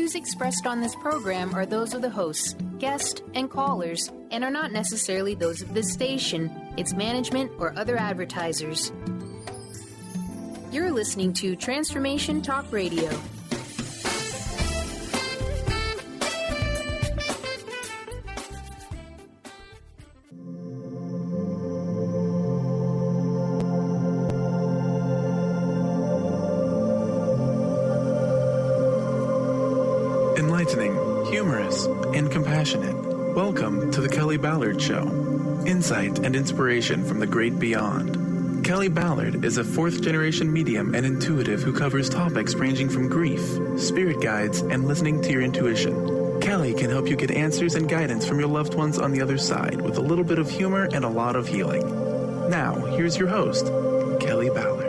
views expressed on this program are those of the hosts, guests, and callers, and are not necessarily those of this station, its management, or other advertisers. You're listening to Transformation Talk Radio. Enlightening, humorous, and compassionate. Welcome to the Kelly Ballard Show. Insight and inspiration from the great beyond. Kelly Ballard is a fourth-generation medium and intuitive who covers topics ranging from grief, spirit guides, and listening to your intuition. Kelly can help you get answers and guidance from your loved ones on the other side with a little bit of humor and a lot of healing. Now, here's your host, Kelly Ballard.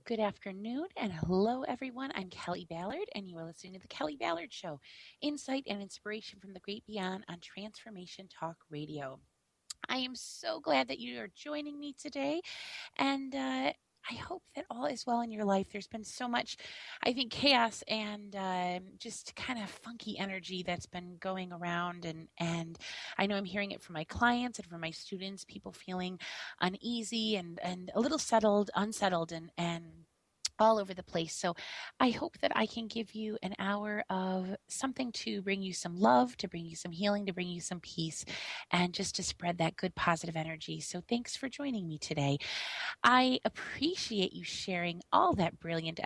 Good afternoon and hello everyone. I'm Kelly Ballard and you are listening to the Kelly Ballard Show, insight and inspiration from the great beyond on Transformation Talk Radio. I am so glad that you are joining me today, and I hope that all is well in your life. There's been so much, I think, chaos and just kind of funky energy that's been going around, and I know I'm hearing it from my clients and from my students, people feeling uneasy and a little unsettled and all over the place. So I hope that I can give you an hour of something to bring you some love, to bring you some healing, to bring you some peace, and just to spread that good positive energy. So thanks for joining me today. I appreciate you sharing all that brilliant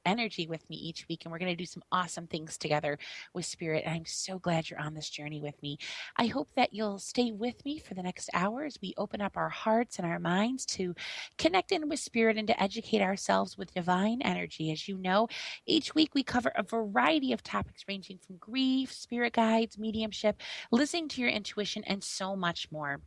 energy with me each week, and we're going to do some awesome things together with Spirit. And I'm so glad you're on this journey with me. I hope that you'll stay with me for the next hour as we open up our hearts and our minds to connect in with Spirit and to educate ourselves with divine energy. As you know, each week we cover a variety of topics ranging from grief, spirit guides, mediumship, listening to your intuition, and so much more.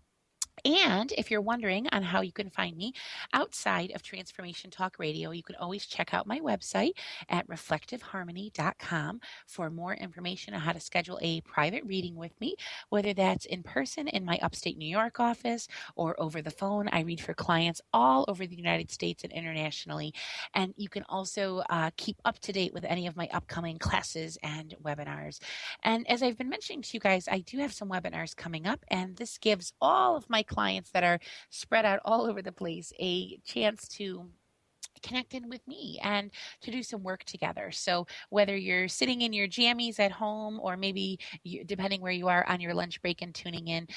And if you're wondering on how you can find me outside of Transformation Talk Radio, you can always check out my website at reflectiveharmony.com for more information on how to schedule a private reading with me, whether that's in person in my upstate New York office or over the phone. I read for clients all over the United States and internationally. And you can also keep up to date with any of my upcoming classes and webinars. And as I've been mentioning to you guys, I do have some webinars coming up, and this gives all of my clients that are spread out all over the place a chance to connect in with me and to do some work together. So whether you're sitting in your jammies at home or maybe depending where you are on your lunch break and tuning in,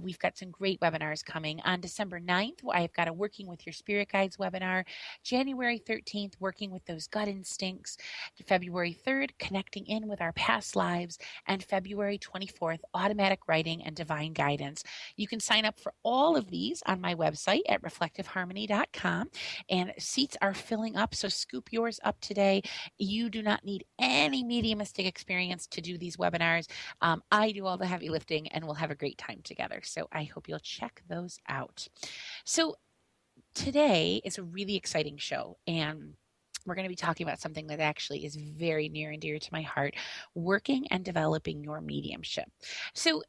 we've got some great webinars coming. On December 9th, I've got a Working with Your Spirit Guides webinar. January 13th, Working with Those Gut Instincts. February 3rd, Connecting in with Our Past Lives. And February 24th, Automatic Writing and Divine Guidance. You can sign up for all of these on my website at reflectiveharmony.com, and seats are filling up, so scoop yours up today. You do not need any mediumistic experience to do these webinars. I do all the heavy lifting, and we'll have a great time together. So I hope you'll check those out. So today is a really exciting show, and we're going to be talking about something that actually is very near and dear to my heart: working and developing your mediumship. So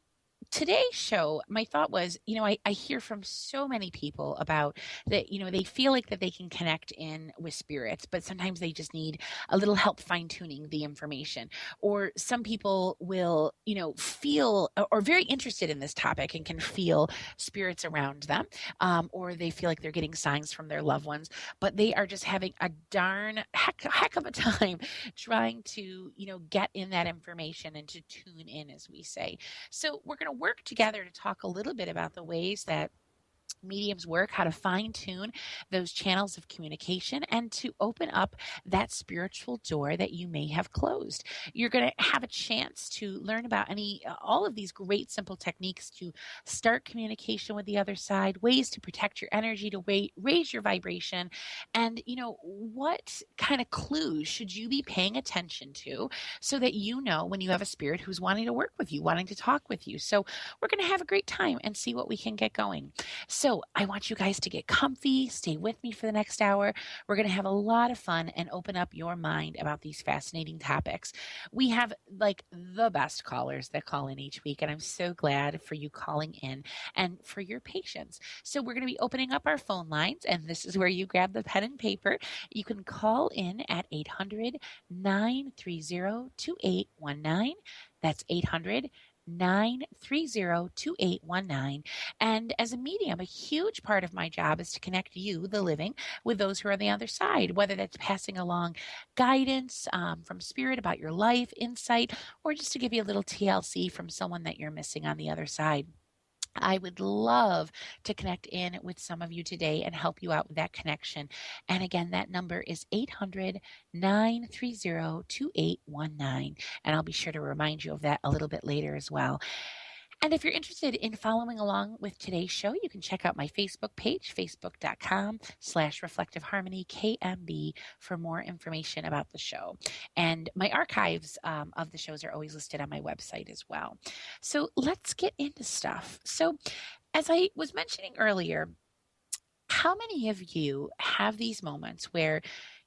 today's show, my thought was, I hear from so many people about that, they feel like that they can connect in with spirits, but sometimes they just need a little help fine-tuning the information. Or some people will, feel or very interested in this topic and can feel spirits around them, or they feel like they're getting signs from their loved ones, but they are just having a darn heck of a time trying to, get in that information and to tune in, as we say. So we're going to work together to talk a little bit about the ways that mediums work, how to fine-tune those channels of communication, and to open up that spiritual door that you may have closed. You're going to have a chance to learn about all of these great simple techniques to start communication with the other side, ways to protect your energy, to raise your vibration, and what kind of clues should you be paying attention to so that when you have a spirit who's wanting to work with you, wanting to talk with you. So we're going to have a great time and see what we can get going. So So I want you guys to get comfy, stay with me for the next hour. We're going to have a lot of fun and open up your mind about these fascinating topics. We have like the best callers that call in each week, and I'm so glad for you calling in and for your patience. So we're going to be opening up our phone lines, and this is where you grab the pen and paper. You can call in at 800-930-2819. That's 800-930-2819. And as a medium, a huge part of my job is to connect you, the living, with those who are on the other side, whether that's passing along guidance from spirit about your life, insight, or just to give you a little TLC from someone that you're missing on the other side. I would love to connect in with some of you today and help you out with that connection. And again, that number is 800-930-2819. And I'll be sure to remind you of that a little bit later as well. And if you're interested in following along with today's show, you can check out my Facebook page, facebook.com/reflectiveharmonykmb, for more information about the show. And my archives of the shows are always listed on my website as well. So let's get into stuff. So as I was mentioning earlier, how many of you have these moments where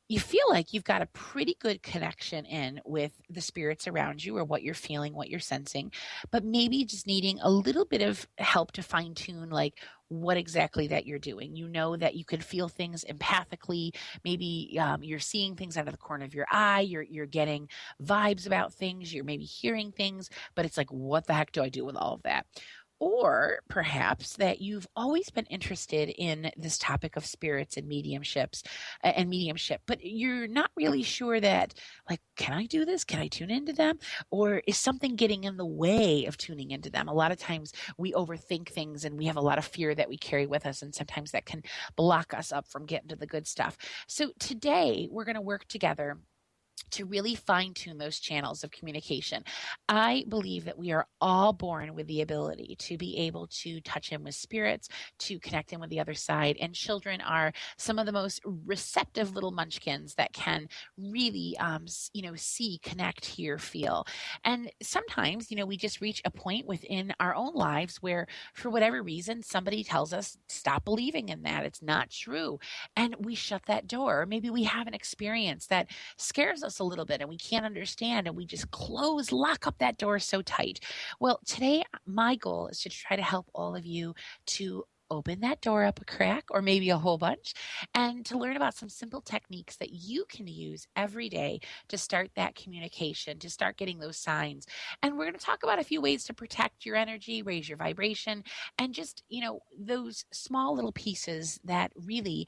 you feel like you've got a pretty good connection in with the spirits around you, or what you're feeling, what you're sensing, but maybe just needing a little bit of help to fine tune like what exactly that you're doing? You know that you can feel things empathically. Maybe you're seeing things out of the corner of your eye. You're getting vibes about things. You're maybe hearing things, but it's like, what the heck do I do with all of that? Or perhaps that you've always been interested in this topic of spirits and mediumship, but you're not really sure that, like, can I do this? Can I tune into them? Or is something getting in the way of tuning into them? A lot of times we overthink things and we have a lot of fear that we carry with us, and sometimes that can block us up from getting to the good stuff. So today we're going to work together to really fine tune those channels of communication. I believe that we are all born with the ability to be able to touch in with spirits, to connect in with the other side. And children are some of the most receptive little munchkins that can really, see, connect, hear, feel. And sometimes, we just reach a point within our own lives where, for whatever reason, somebody tells us, stop believing in that. It's not true. And we shut that door. Or maybe we have an experience that scares us a little bit and we can't understand, and we just lock up that door so tight. Well, today my goal is to try to help all of you to open that door up a crack, or maybe a whole bunch, and to learn about some simple techniques that you can use every day to start that communication, to start getting those signs. And we're going to talk about a few ways to protect your energy, raise your vibration, and just, those small little pieces that really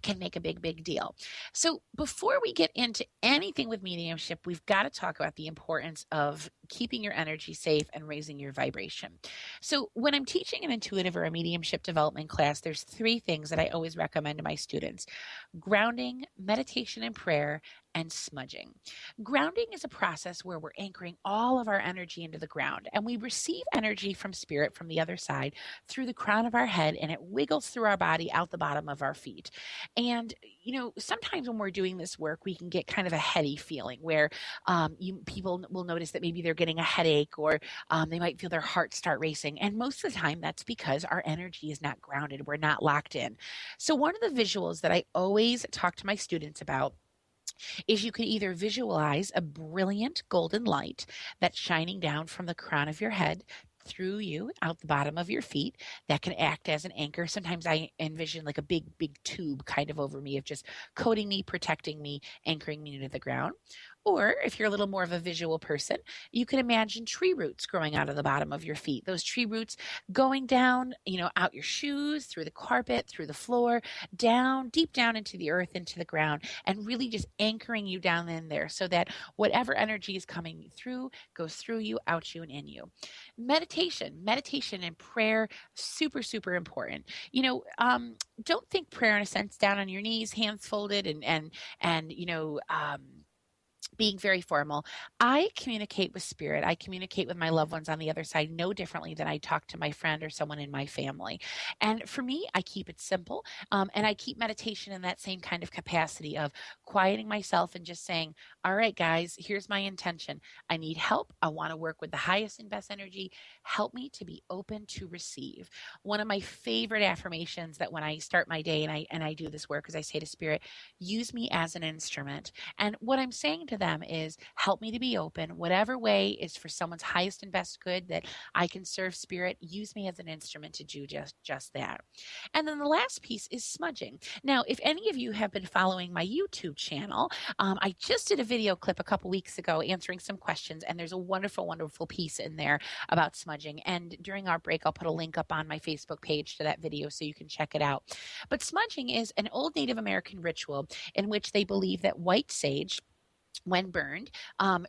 can make a big deal. So before we get into anything with mediumship, we've got to talk about the importance of keeping your energy safe and raising your vibration. So when I'm teaching an intuitive or a mediumship development class, there's 3 things that I always recommend to my students: grounding, meditation and prayer, and smudging. Grounding is a process where we're anchoring all of our energy into the ground, and we receive energy from spirit from the other side through the crown of our head, and it wiggles through our body out the bottom of our feet. And, sometimes when we're doing this work, we can get kind of a heady feeling where people will notice that maybe they're getting a headache, or they might feel their heart start racing. And most of the time, that's because our energy is not grounded. We're not locked in. So one of the visuals that I always talk to my students about is you could either visualize a brilliant golden light that's shining down from the crown of your head through you out the bottom of your feet that can act as an anchor. Sometimes I envision like a big tube kind of over me of just coating me, protecting me, anchoring me into the ground. Or if you're a little more of a visual person, you can imagine tree roots growing out of the bottom of your feet. Those tree roots going down, out your shoes, through the carpet, through the floor, down, deep down into the earth, into the ground, and really just anchoring you down in there so that whatever energy is coming through goes through you, out you, and in you. Meditation and prayer, super important. Don't think prayer in a sense down on your knees, hands folded, and being very formal. I communicate with spirit. I communicate with my loved ones on the other side no differently than I talk to my friend or someone in my family. And for me, I keep it simple. And I keep meditation in that same kind of capacity of quieting myself and just saying, all right, guys, here's my intention. I need help. I want to work with the highest and best energy. Help me to be open to receive. One of my favorite affirmations that when I start my day and I do this work is I say to spirit, use me as an instrument. And what I'm saying to them is help me to be open, whatever way is for someone's highest and best good that I can serve spirit, use me as an instrument to do just that. And then the last piece is smudging. Now, if any of you have been following my YouTube channel, I just did a video clip a couple weeks ago answering some questions, and there's a wonderful, wonderful piece in there about smudging. And during our break, I'll put a link up on my Facebook page to that video so you can check it out. But smudging is an old Native American ritual in which they believe that white sage, when burned,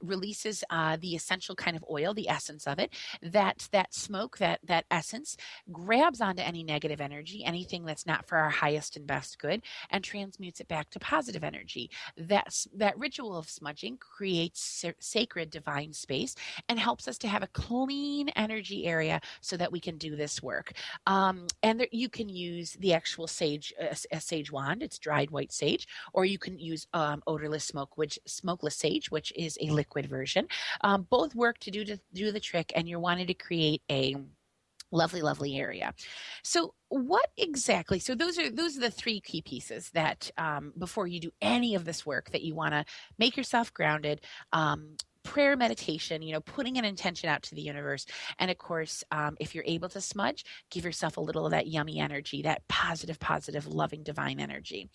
releases the essential kind of oil, the essence of it, that smoke, that essence grabs onto any negative energy, anything that's not for our highest and best good, and transmutes it back to positive energy. That ritual of smudging creates sacred divine space and helps us to have a clean energy area so that we can do this work. And you can use the actual sage, a sage wand, it's dried white sage, or you can use odorless smokeless sage, which is a liquid version. Both work to do the trick, and you're wanting to create a lovely area. So what exactly, so those are the three key pieces that before you do any of this work that you want to make yourself grounded, prayer, meditation, putting an intention out to the universe. And of course, if you're able to smudge, give yourself a little of that yummy energy, that positive, loving, divine energy.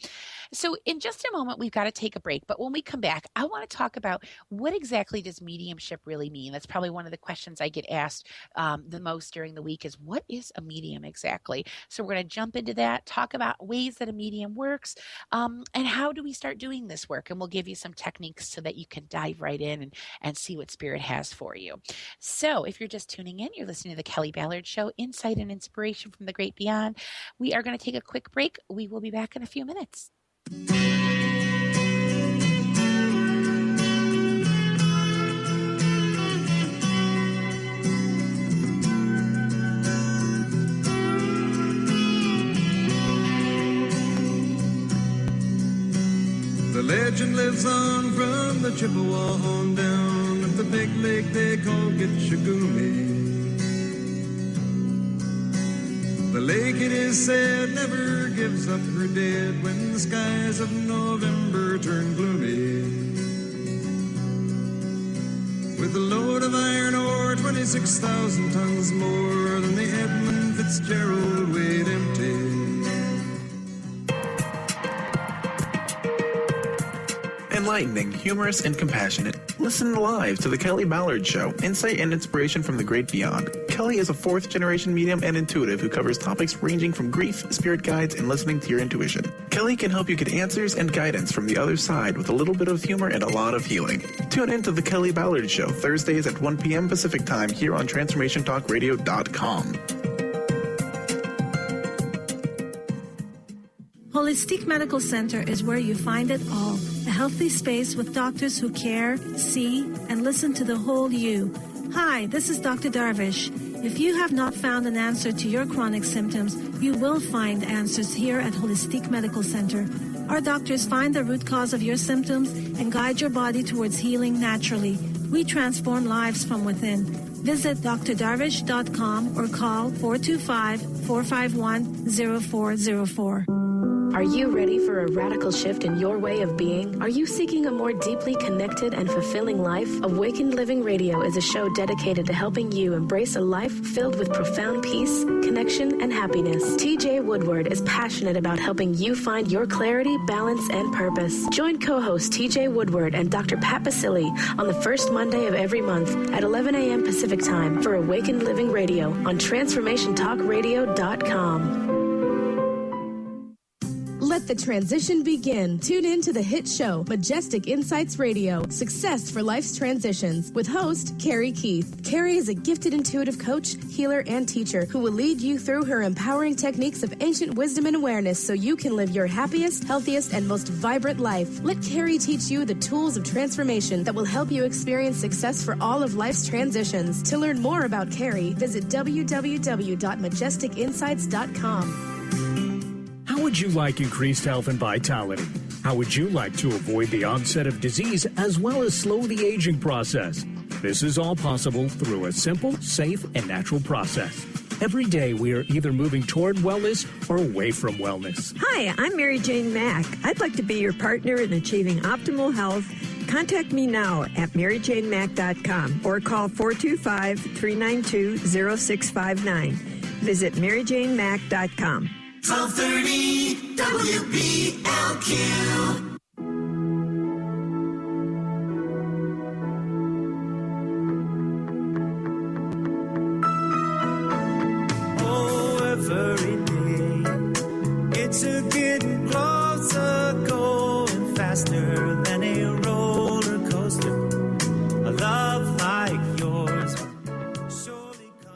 So in just a moment, we've got to take a break. But when we come back, I want to talk about what exactly does mediumship really mean? That's probably one of the questions I get asked the most during the week is, what is a medium exactly? So we're going to jump into that, talk about ways that a medium works, and how do we start doing this work? And we'll give you some techniques so that you can dive right in and see what Spirit has for you. So if you're just tuning in, you're listening to the Kelly Ballard Show, Insight and Inspiration from the Great Beyond. We are going to take a quick break. We will be back in a few minutes. The legend lives on from the Chippewa on down at the big lake they call Gitchagumi. The lake, it is said, never gives up her dead when the skies of November turn gloomy. With a load of iron ore, 26,000 tons more than the Edmund Fitzgerald weighed empty. Enlightening, humorous, and compassionate. Listen live to The Kelly Ballard Show, Insight and Inspiration from the Great Beyond. Kelly is a fourth-generation medium and intuitive who covers topics ranging from grief, spirit guides, and listening to your intuition. Kelly can help you get answers and guidance from the other side with a little bit of humor and a lot of healing. Tune in to The Kelly Ballard Show, Thursdays at 1 p.m. Pacific Time here on TransformationTalkRadio.com. Holistic Medical Center is where you find it all. A healthy space with doctors who care, see, and listen to the whole you. Hi, this is Dr. Darvish. If you have not found an answer to your chronic symptoms, you will find answers here at Holistic Medical Center. Our doctors find the root cause of your symptoms and guide your body towards healing naturally. We transform lives from within. Visit drdarvish.com or call 425-451-0404. Are you ready for a radical shift in your way of being? Are you seeking a more deeply connected and fulfilling life? Awakened Living Radio is a show dedicated to helping you embrace a life filled with profound peace, connection, and happiness. TJ Woodward is passionate about helping you find your clarity, balance, and purpose. Join co-host TJ Woodward and Dr. Pat Basili on the first Monday of every month at 11 a.m. Pacific Time for Awakened Living Radio on TransformationTalkRadio.com. Let the transition begin. Tune in to the hit show, Majestic Insights Radio, Success for Life's Transitions, with host Carrie Keith. Carrie is a gifted intuitive coach, healer, and teacher who will lead you through her empowering techniques of ancient wisdom and awareness so you can live your happiest, healthiest, and most vibrant life. Let Carrie teach you the tools of transformation that will help you experience success for all of life's transitions. To learn more about Carrie, visit www.majesticinsights.com. How would you like increased health and vitality? How would you like to avoid the onset of disease as well as slow the aging process? This is all possible through a simple, safe, and natural process. Every day we are either moving toward wellness or away from wellness. Hi, I'm Mary Jane Mack. I'd like to be your partner in achieving optimal health. Contact me now at maryjanemack.com or call 425-392-0659. Visit maryjanemack.com. 1230 WBLQ. Oh, every day it's a getting closer, going faster than a roller coaster. A love like yours surely come.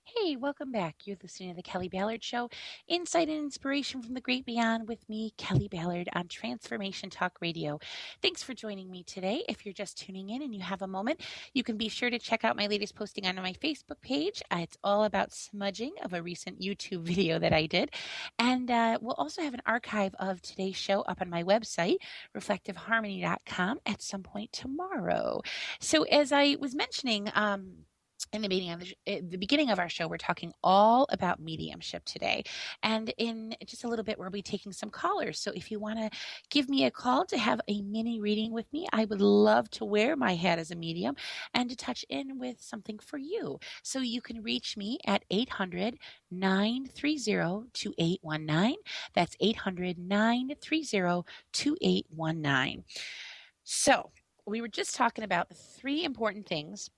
Hey, welcome back. You're listening to the Kelly Ballard Show, insight and inspiration from the great beyond with me, Kelly Ballard, on Transformation Talk Radio. Thanks for joining me today. If you're just tuning in and you have a moment, you can be sure to check out my latest posting on my Facebook page. It's all about smudging of a recent YouTube video that I did. And we'll also have an archive of today's show up on my website, reflectiveharmony.com, at some point tomorrow. So as I was mentioning, in the beginning of our show, we're talking all about mediumship today. And in just a little bit, we'll be taking some callers. So if you want to give me a call to have a mini reading with me, I would love to wear my hat as a medium and to touch in with something for you. So you can reach me at 800-930-2819. That's 800-930-2819. So we were just talking about the three important things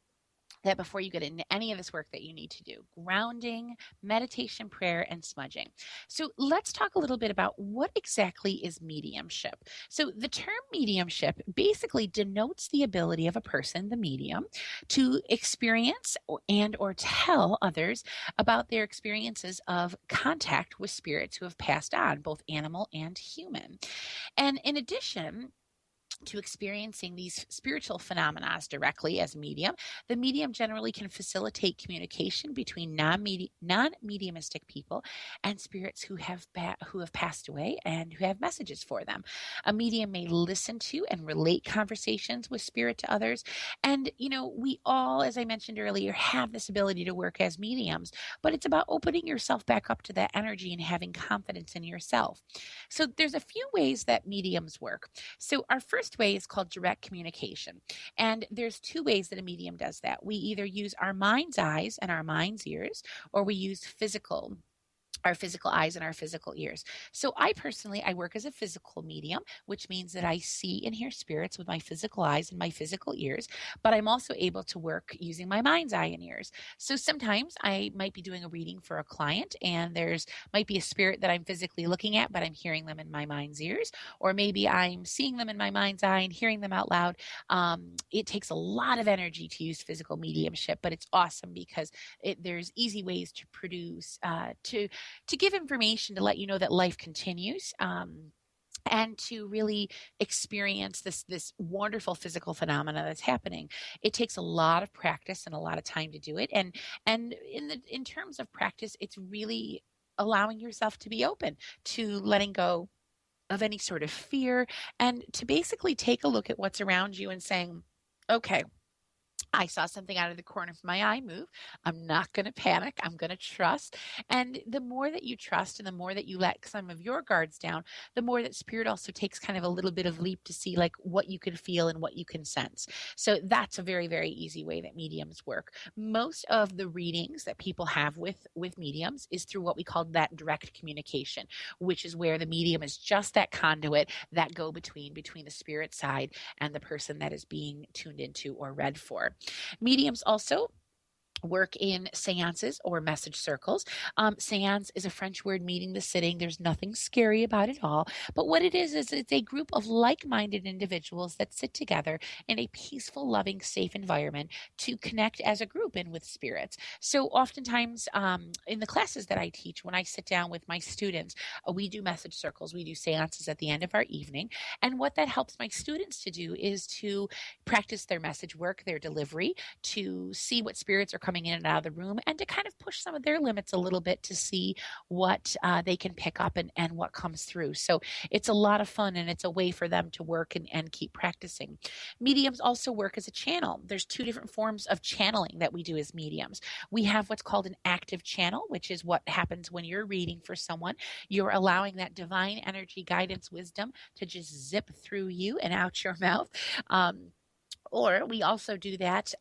that before you get into any of this work that you need to do: grounding, meditation, prayer, and smudging. So let's talk a little bit about what exactly is mediumship. So the term mediumship basically denotes the ability of a person, the medium, to experience or tell others about their experiences of contact with spirits who have passed on, both animal and human. And in addition to experiencing these spiritual phenomena directly as medium, the medium generally can facilitate communication between non-mediumistic people and spirits who have passed away and who have messages for them. A medium may listen to and relate conversations with spirit to others. And, we all, as I mentioned earlier, have this ability to work as mediums, but it's about opening yourself back up to that energy and having confidence in yourself. So there's a few ways that mediums work. So our first way is called direct communication. And there's two ways that a medium does that. We either use our mind's eyes and our mind's ears, or we use our physical eyes and our physical ears. So I work as a physical medium, which means that I see and hear spirits with my physical eyes and my physical ears, but I'm also able to work using my mind's eye and ears. So sometimes I might be doing a reading for a client and there's might be a spirit that I'm physically looking at, but I'm hearing them in my mind's ears, or maybe I'm seeing them in my mind's eye and hearing them out loud. It takes a lot of energy to use physical mediumship, but it's awesome because there's easy ways to produce, to give information to let you know that life continues, and to really experience this wonderful physical phenomena that's happening. It takes a lot of practice and a lot of time to do it. And in terms of practice, it's really allowing yourself to be open to letting go of any sort of fear and to basically take a look at what's around you and saying, okay, I saw something out of the corner of my eye move. I'm not going to panic. I'm going to trust. And the more that you trust and the more that you let some of your guards down, the more that spirit also takes kind of a little bit of leap to see like what you can feel and what you can sense. So that's a very, very easy way that mediums work. Most of the readings that people have with mediums is through what we call that direct communication, which is where the medium is just that conduit, that go between the spirit side and the person that is being tuned into or read for. Mediums also work in seances or message circles. Seance is a French word meaning the sitting. There's nothing scary about it all. But what it is it's a group of like-minded individuals that sit together in a peaceful, loving, safe environment to connect as a group and with spirits. So oftentimes in the classes that I teach, when I sit down with my students, we do message circles. We do seances at the end of our evening. And what that helps my students to do is to practice their message work, their delivery, to see what spirits are coming in and out of the room, and to kind of push some of their limits a little bit to see what they can pick up and what comes through. So it's a lot of fun, and it's a way for them to work and keep practicing. Mediums also work as a channel. There's two different forms of channeling that we do as mediums. We have what's called an active channel, which is what happens when you're reading for someone. You're allowing that divine energy, guidance, wisdom to just zip through you and out your mouth. Or we also do that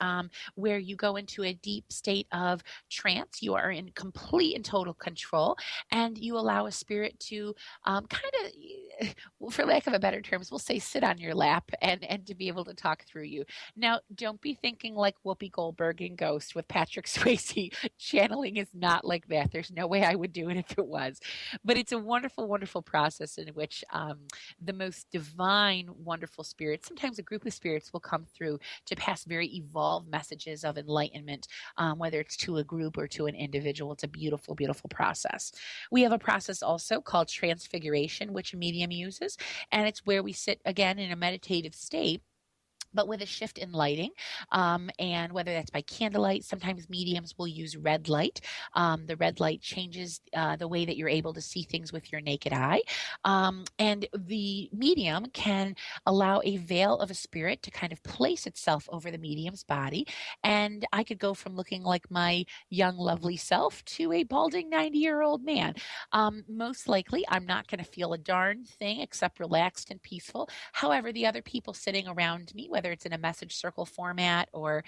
where you go into a deep state of trance. You are in complete and total control, and you allow a spirit to kind of, for lack of a better terms, we'll say sit on your lap and to be able to talk through you. Now, don't be thinking like Whoopi Goldberg in Ghost with Patrick Swayze. Channeling is not like that. There's no way I would do it if it was. But it's a wonderful, wonderful process in which the most divine, wonderful spirits, sometimes a group of spirits, will come through to pass very evolved messages of enlightenment, whether it's to a group or to an individual. It's a beautiful, beautiful process. We have a process also called transfiguration, which a medium uses, and it's where we sit again in a meditative state, but with a shift in lighting, and whether that's by candlelight. Sometimes mediums will use red light. The red light changes the way that you're able to see things with your naked eye. And the medium can allow a veil of a spirit to kind of place itself over the medium's body. And I could go from looking like my young, lovely self to a balding 90-year-old man. Most likely, I'm not going to feel a darn thing except relaxed and peaceful. However, the other people sitting around me, whether it's in a message circle format or,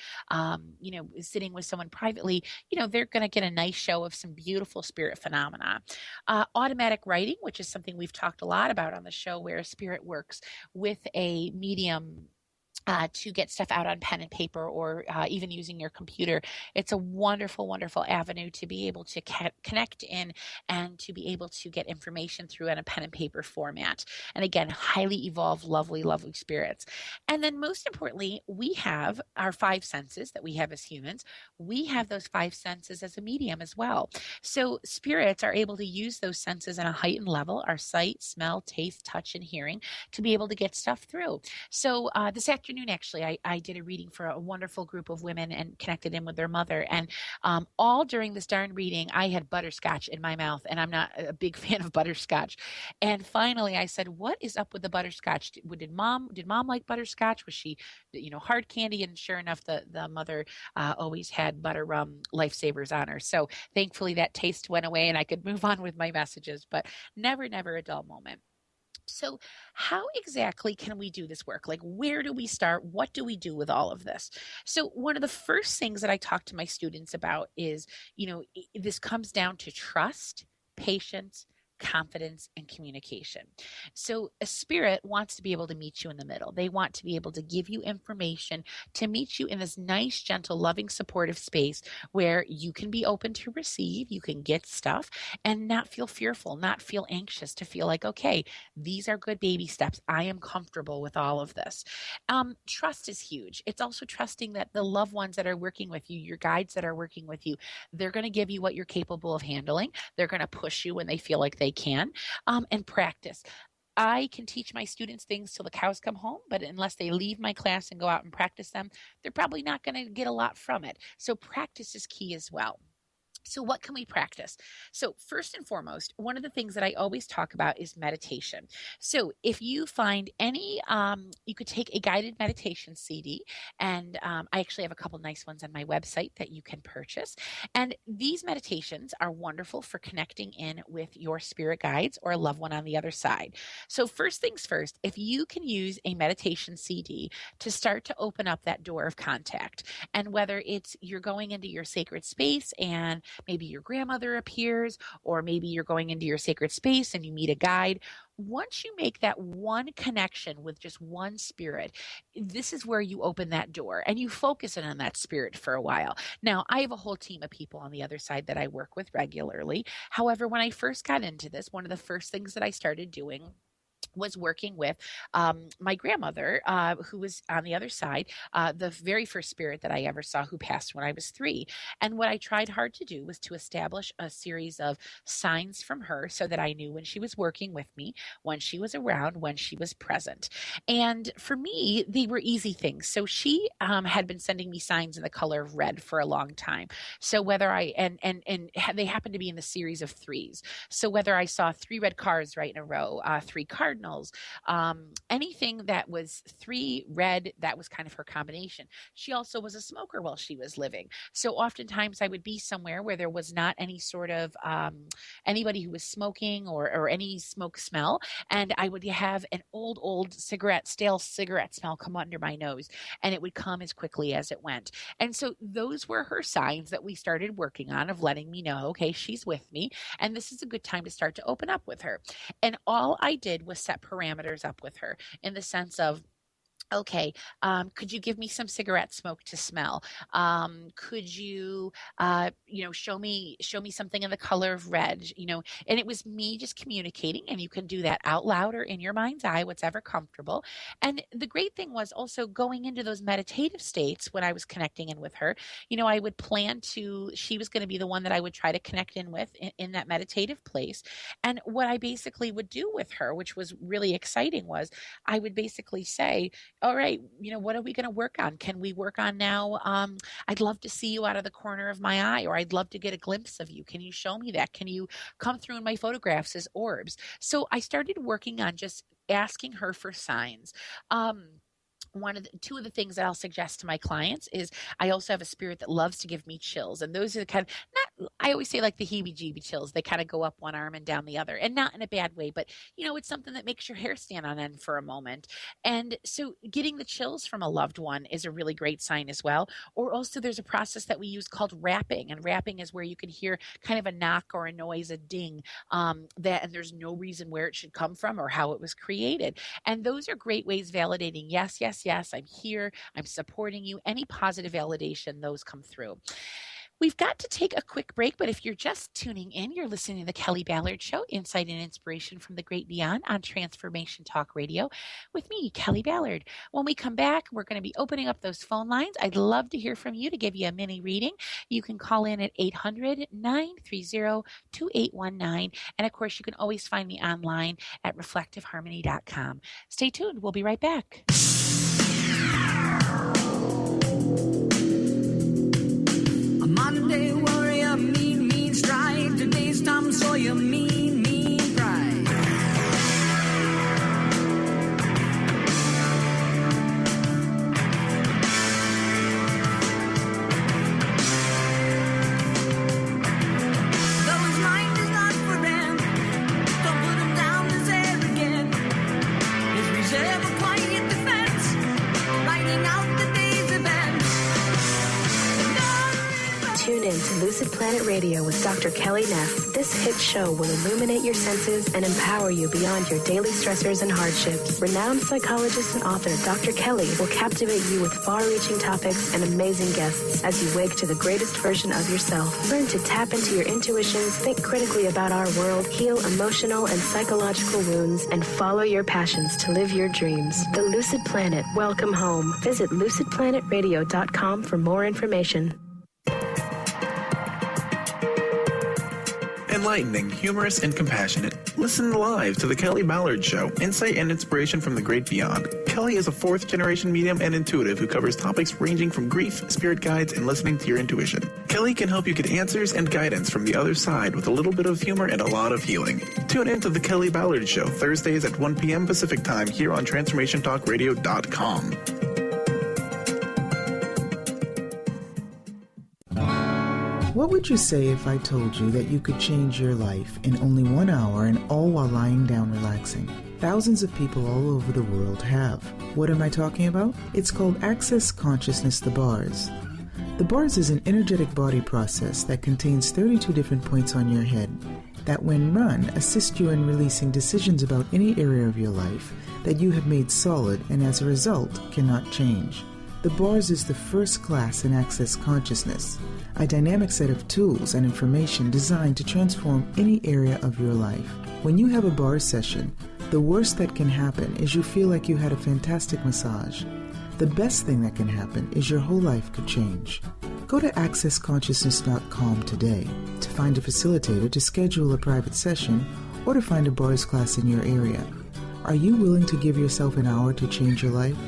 sitting with someone privately, they're going to get a nice show of some beautiful spirit phenomena. Automatic writing, which is something we've talked a lot about on the show, where a spirit works with a medium to get stuff out on pen and paper, or even using your computer. It's a wonderful, wonderful avenue to be able to connect in and to be able to get information through in a pen and paper format. And again, highly evolved, lovely, lovely spirits. And then most importantly, we have our five senses that we have as humans. We have those five senses as a medium as well. So spirits are able to use those senses on a heightened level, our sight, smell, taste, touch, and hearing, to be able to get stuff through. So this afternoon, actually, I did a reading for a wonderful group of women and connected in with their mother. And all during this darn reading, I had butterscotch in my mouth, and I'm not a big fan of butterscotch. And finally, I said, "What is up with the butterscotch? Did mom like butterscotch? Was she, hard candy?" And sure enough, the mother always had butter rum lifesavers on her. So thankfully, that taste went away, and I could move on with my messages. But never, never a dull moment. So how exactly can we do this work? Like, where do we start? What do we do with all of this? So one of the first things that I talk to my students about is, this comes down to trust, patience, confidence, and communication. So a spirit wants to be able to meet you in the middle. They want to be able to give you information, to meet you in this nice, gentle, loving, supportive space where you can be open to receive, you can get stuff, and not feel fearful, not feel anxious, to feel like, okay, these are good baby steps. I am comfortable with all of this. Trust is huge. It's also trusting that the loved ones that are working with you, your guides that are working with you, they're going to give you what you're capable of handling. They're going to push you when they feel like they can, and practice. I can teach my students things till the cows come home, but unless they leave my class and go out and practice them, they're probably not going to get a lot from it. So practice is key as well. So what can we practice? So first and foremost, one of the things that I always talk about is meditation. So if you find any, you could take a guided meditation CD, and I actually have a couple nice ones on my website that you can purchase. And these meditations are wonderful for connecting in with your spirit guides or a loved one on the other side. So first things first, if you can use a meditation CD to start to open up that door of contact, and whether it's you're going into your sacred space and maybe your grandmother appears, or maybe you're going into your sacred space and you meet a guide. Once you make that one connection with just one spirit, this is where you open that door and you focus in on that spirit for a while. Now, I have a whole team of people on the other side that I work with regularly. However, when I first got into this, one of the first things that I started doing was working with my grandmother, who was on the other side, the very first spirit that I ever saw, who passed when I was 3. And what I tried hard to do was to establish a series of signs from her so that I knew when she was working with me, when she was around, when she was present. And for me, they were easy things. So she had been sending me signs in the color of red for a long time. So whether and they happened to be in the series of 3s. So whether I saw 3 red cars right in a row, 3 cardinals, anything that was 3 red, that was kind of her combination. She also was a smoker while she was living. So oftentimes I would be somewhere where there was not any sort of anybody who was smoking or any smoke smell. And I would have an old stale cigarette smell come under my nose, and it would come as quickly as it went. And so those were her signs that we started working on, of letting me know, okay, she's with me, and this is a good time to start to open up with her. And all I did was set parameters up with her in the sense of, okay, could you give me some cigarette smoke to smell? Could you, show me something in the color of red, and it was me just communicating, and you can do that out loud or in your mind's eye, whatever comfortable. And the great thing was also going into those meditative states when I was connecting in with her, I would plan she was going to be the one that I would try to connect in with in that meditative place. And what I basically would do with her, which was really exciting, was I would basically say, all right, what are we going to work on? Can we work on now? I'd love to see you out of the corner of my eye, or I'd love to get a glimpse of you. Can you show me that? Can you come through in my photographs as orbs? So I started working on just asking her for signs. Two of the things that I'll suggest to my clients is I also have a spirit that loves to give me chills. And those are the kind of, I always say like the heebie-jeebie chills. They kind of go up one arm and down the other, and not in a bad way, but it's something that makes your hair stand on end for a moment. And so getting the chills from a loved one is a really great sign as well. Or also there's a process that we use called rapping. And rapping is where you can hear kind of a knock or a noise, a ding, and there's no reason where it should come from or how it was created. And those are great ways validating, yes, I'm here, I'm supporting you. Any positive validation, those come through. We've got to take a quick break, but if you're just tuning in, you're listening to the Kelly Ballard Show, Insight and Inspiration from the Great Beyond on Transformation Talk Radio with me, Kelly Ballard. When we come back, we're going to be opening up those phone lines. I'd love to hear from you to give you a mini reading. You can call in at 800-930-2819. And of course, you can always find me online at reflectiveharmony.com. Stay tuned. We'll be right back. Monday warrior, mean strike. Today's Tom Sawyer, mean pride. Though his mind is not for rent, don't put him down as arrogant. His reserve a quiet defense, writing out the day's events. Tune in to Lucid Planet Radio with Dr. Kelly Neff. This hit show will illuminate your senses and empower you beyond your daily stressors and hardships. Renowned psychologist and author Dr. Kelly will captivate you with far-reaching topics and amazing guests as you wake to the greatest version of yourself. Learn to tap into your intuitions, think critically about our world, heal emotional and psychological wounds, and follow your passions to live your dreams. The Lucid Planet. Welcome home. Visit lucidplanetradio.com for more information. Enlightening, humorous, and compassionate. Listen live to The Kelly Ballard Show, Insight and Inspiration from the Great Beyond. Kelly is a 4th-generation medium and intuitive who covers topics ranging from grief, spirit guides, and listening to your intuition. Kelly can help you get answers and guidance from the other side with a little bit of humor and a lot of healing. Tune in to The Kelly Ballard Show, Thursdays at 1 p.m. Pacific Time here on TransformationTalkRadio.com. What would you say if I told you that you could change your life in only 1 hour and all while lying down relaxing? Thousands of people all over the world have. What am I talking about? It's called Access Consciousness, the Bars. The bars is an energetic body process that contains 32 different points on your head that, when run, assist you in releasing decisions about any area of your life that you have made solid and as a result cannot change. The bars is the first class in Access Consciousness, a dynamic set of tools and information designed to transform any area of your life. When you have a bar session, the worst that can happen is you feel like you had a fantastic massage. The best thing that can happen is your whole life could change. Go to accessconsciousness.com today to find a facilitator to schedule a private session or to find a bars class in your area. Are you willing to give yourself an hour to change your life?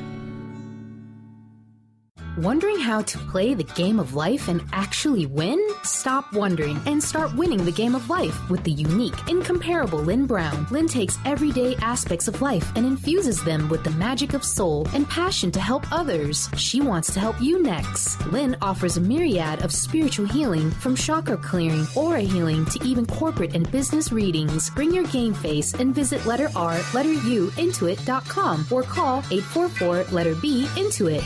Wondering how to play the game of life and actually win? Stop wondering and start winning the game of life with the unique, incomparable Lynn Brown. Lynn takes everyday aspects of life and infuses them with the magic of soul and passion to help others. She wants to help you next. Lynn offers a myriad of spiritual healing, from chakra clearing, aura healing, to even corporate and business readings. Bring your game face and visit letter R, letter U, intuit.com or call 844-letter-B-INTUIT.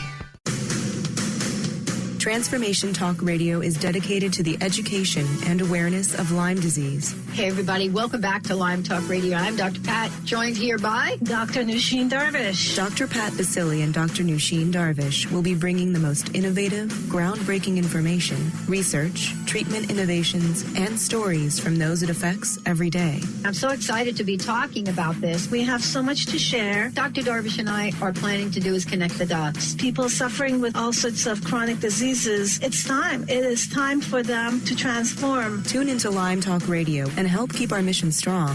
Transformation Talk Radio is dedicated to the education and awareness of Lyme disease. Hey, everybody. Welcome back to Lyme Talk Radio. I'm Dr. Pat, joined here by Dr. Nusheen Darvish. Dr. Pat Basili and Dr. Nusheen Darvish will be bringing the most innovative, groundbreaking information, research, treatment innovations, and stories from those it affects every day. I'm so excited to be talking about this. We have so much to share. Dr. Darvish and I are planning to do is connect the dots. People suffering with all sorts of chronic diseases, it's time. It is time for them to transform. Tune into Lyme Talk Radio and help keep our mission strong.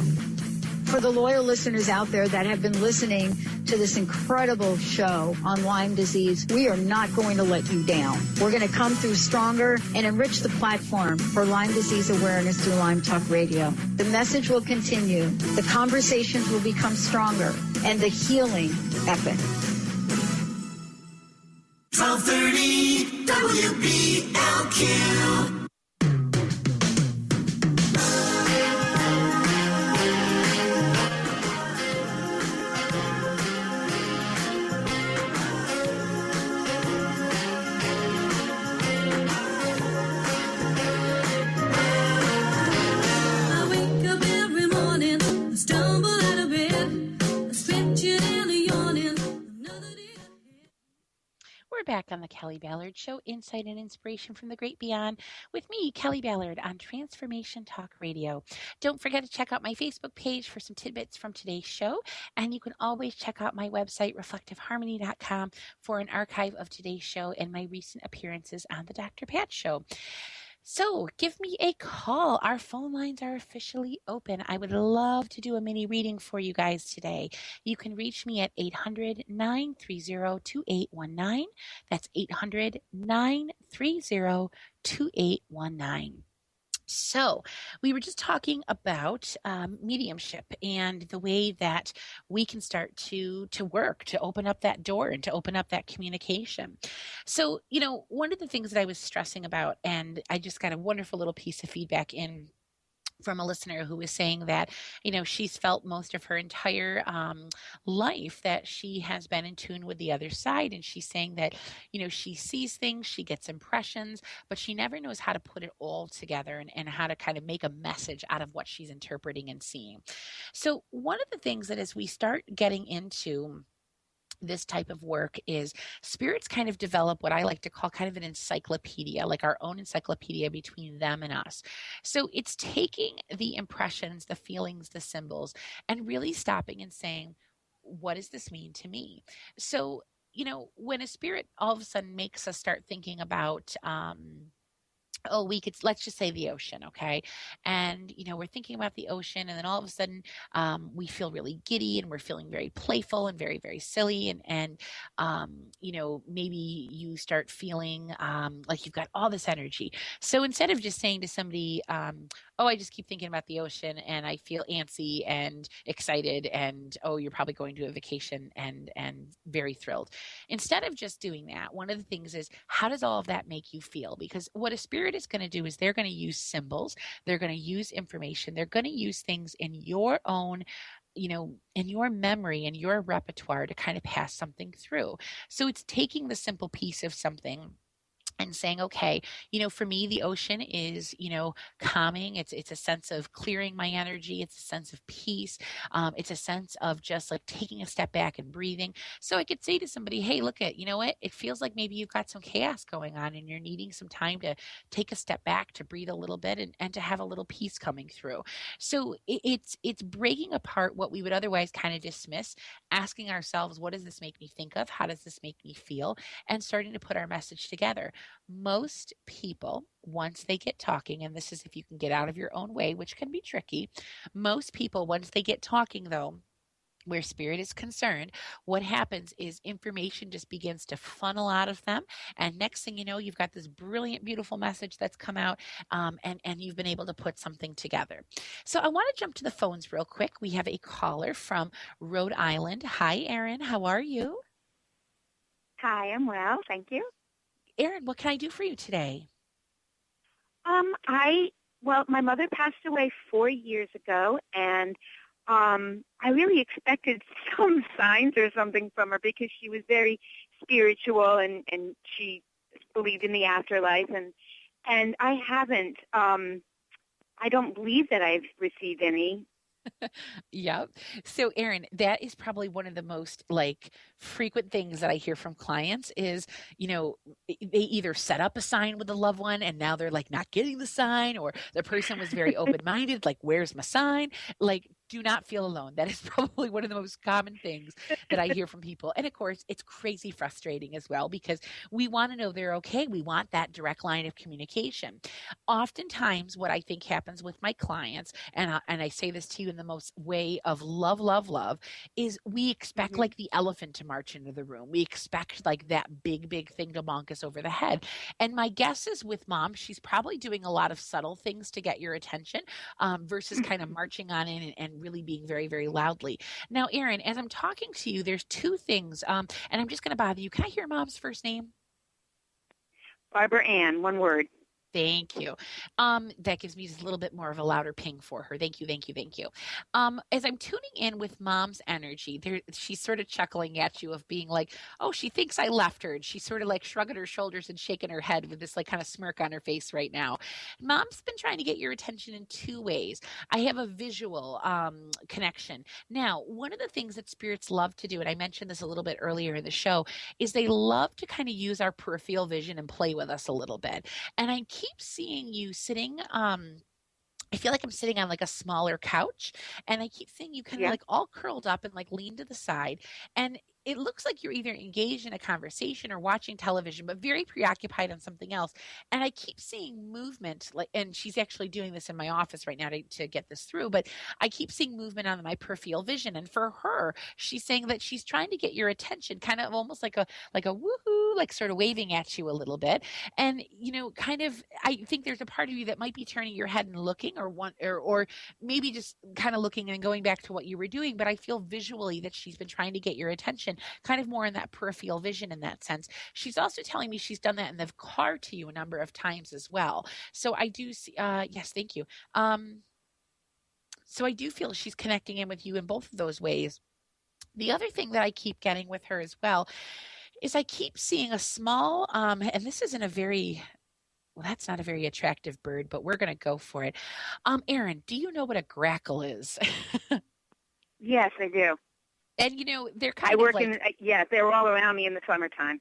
For the loyal listeners out there that have been listening to this incredible show on Lyme disease, we are not going to let you down. We're going to come through stronger and enrich the platform for Lyme disease awareness through Lyme Talk Radio. The message will continue, the conversations will become stronger, and the healing epic. 1230 WBLQ. We're back on the Kelly Ballard Show, insight and inspiration from the great beyond, with me, Kelly Ballard, on Transformation Talk Radio. Don't forget to check out my Facebook page for some tidbits from today's show, and you can always check out my website, reflectiveharmony.com, for an archive of today's show and my recent appearances on the Dr. Pat Show. So give me a call. Our phone lines are officially open. I would love to do a mini reading for you guys today. You can reach me at 800-930-2819. That's 800-930-2819. So we were just talking about mediumship and the way that we can start to work, to open up that door and to open up that communication. So, one of the things that I was stressing about, and I just got a wonderful little piece of feedback in from a listener who was saying that, she's felt most of her entire life that she has been in tune with the other side. And she's saying that, she sees things, she gets impressions, but she never knows how to put it all together and how to kind of make a message out of what she's interpreting and seeing. So one of the things that as we start getting into this type of work is spirits kind of develop what I like to call kind of an encyclopedia, like our own encyclopedia between them and us. So it's taking the impressions, the feelings, the symbols, and really stopping and saying, what does this mean to me? So, when a spirit all of a sudden makes us start thinking about, let's just say the ocean, okay? And, we're thinking about the ocean, and then all of a sudden we feel really giddy, and we're feeling very playful and very, very silly. And maybe you start feeling like you've got all this energy. So instead of just saying to somebody, I just keep thinking about the ocean and I feel antsy and excited, and, you're probably going to a vacation and very thrilled. Instead of just doing that, one of the things is, how does all of that make you feel? Because what a spirit is going to do is they're going to use symbols, they're going to use information, they're going to use things in your own, in your memory and your repertoire to kind of pass something through. So it's taking the simple piece of something and saying, okay, for me, the ocean is, calming. It's a sense of clearing my energy. It's a sense of peace. It's a sense of just like taking a step back and breathing. So I could say to somebody, hey, look you know what? It feels like maybe you've got some chaos going on and you're needing some time to take a step back, to breathe a little bit, and to have a little peace coming through. So it's breaking apart what we would otherwise kind of dismiss, asking ourselves, what does this make me think of? How does this make me feel? And starting to put our message together. Most people, once they get talking, and this is if you can get out of your own way, which can be tricky, most people, once they get talking, though, where spirit is concerned, what happens is information just begins to funnel out of them. And next thing you know, you've got this brilliant, beautiful message that's come out, and you've been able to put something together. So I want to jump to the phones real quick. We have a caller from Rhode Island. Hi, Erin. How are you? Hi, I'm well. Thank you. Erin, what can I do for you today? My mother passed away 4 years ago, and I really expected some signs or something from her because she was very spiritual and she believed in the afterlife, and I haven't. I don't believe that I've received any. Yep. So, Erin, that is probably one of the most frequent things that I hear from clients is, they either set up a sign with a loved one and now they're not getting the sign, or the person was very open-minded, where's my sign? Do not feel alone. That is probably one of the most common things that I hear from people. And of course, it's crazy frustrating as well because we want to know they're okay. We want that direct line of communication. Oftentimes, what I think happens with my clients, and I say this to you in the most way of love, is we expect the elephant to march into the room. We expect that big thing to bonk us over the head. And my guess is with Mom, she's probably doing a lot of subtle things to get your attention versus kind of marching on in and really being very, very loudly. Now, Erin, as I'm talking to you, there's two things, and I'm just going to bother you. Can I hear Mom's first name? Barbara Ann, one word. Thank you. That gives me just a little bit more of a louder ping for her. Thank you. As I'm tuning in with Mom's energy, she's sort of chuckling at you of being like, oh, she thinks I left her. And she's sort of shrugging her shoulders and shaking her head with this kind of smirk on her face right now. Mom's been trying to get your attention in two ways. I have a visual connection. Now, one of the things that spirits love to do, and I mentioned this a little bit earlier in the show, is they love to kind of use our peripheral vision and play with us a little bit. And I keep seeing you sitting, I feel like I'm sitting on a smaller couch, and I keep seeing you kind of all curled up and lean to the side. And it looks like you're either engaged in a conversation or watching television, but very preoccupied on something else. And I keep seeing movement, and she's actually doing this in my office right now to get this through, but I keep seeing movement on my peripheral vision. And for her, she's saying that she's trying to get your attention, kind of almost like a woohoo, sort of waving at you a little bit. And, kind of, I think there's a part of you that might be turning your head and looking, or maybe just kind of looking and going back to what you were doing. But I feel visually that she's been trying to get your attention, kind of more in that peripheral vision in that sense. She's also telling me she's done that in the car to you a number of times as well. So I do see, yes, thank you. So I do feel she's connecting in with you in both of those ways. The other thing that I keep getting with her as well is I keep seeing a small, and this isn't a very, well, that's not a very attractive bird, but we're going to go for it. Erin, do you know what a grackle is? Yes, I do. And, they're kind of they're all around me in the summertime.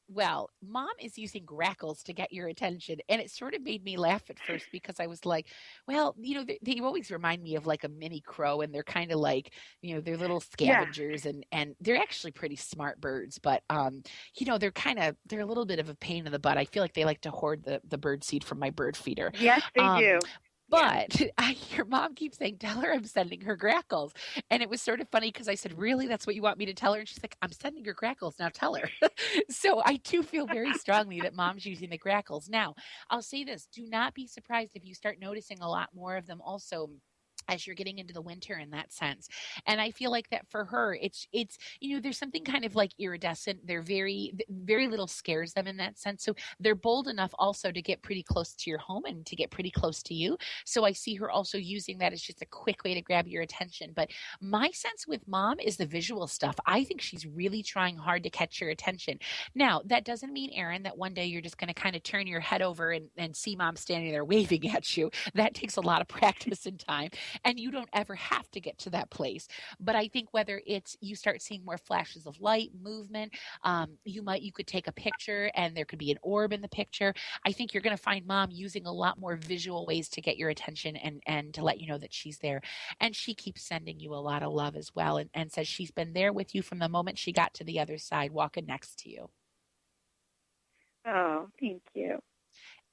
Well, Mom is using grackles to get your attention. And it sort of made me laugh at first because I was like, well, they always remind me of a mini crow, and they're kind of they're little scavengers, and they're actually pretty smart birds. But, they're a little bit of a pain in the butt. I feel like they like to hoard the bird seed from my bird feeder. Yes, they do. But your Mom keeps saying, tell her I'm sending her grackles. And it was sort of funny because I said, really? That's what you want me to tell her? And she's like, I'm sending her grackles. Now tell her. So I do feel very strongly that Mom's using the grackles. Now, I'll say this. Do not be surprised if you start noticing a lot more of them also as you're getting into the winter in that sense. And I feel like that for her, it's, there's something kind of like iridescent. They're very little scares them in that sense. So they're bold enough also to get pretty close to your home and to get pretty close to you. So I see her also using that as just a quick way to grab your attention. But my sense with Mom is the visual stuff. I think she's really trying hard to catch your attention. Now, that doesn't mean, Erin, that one day you're just going to kind of turn your head over and see Mom standing there waving at you. That takes a lot of practice and time. And you don't ever have to get to that place. But I think whether it's you start seeing more flashes of light, movement, you could take a picture and there could be an orb in the picture. I think you're going to find Mom using a lot more visual ways to get your attention and to let you know that she's there. And she keeps sending you a lot of love as well, and says she's been there with you from the moment she got to the other side, walking next to you. Oh, thank you.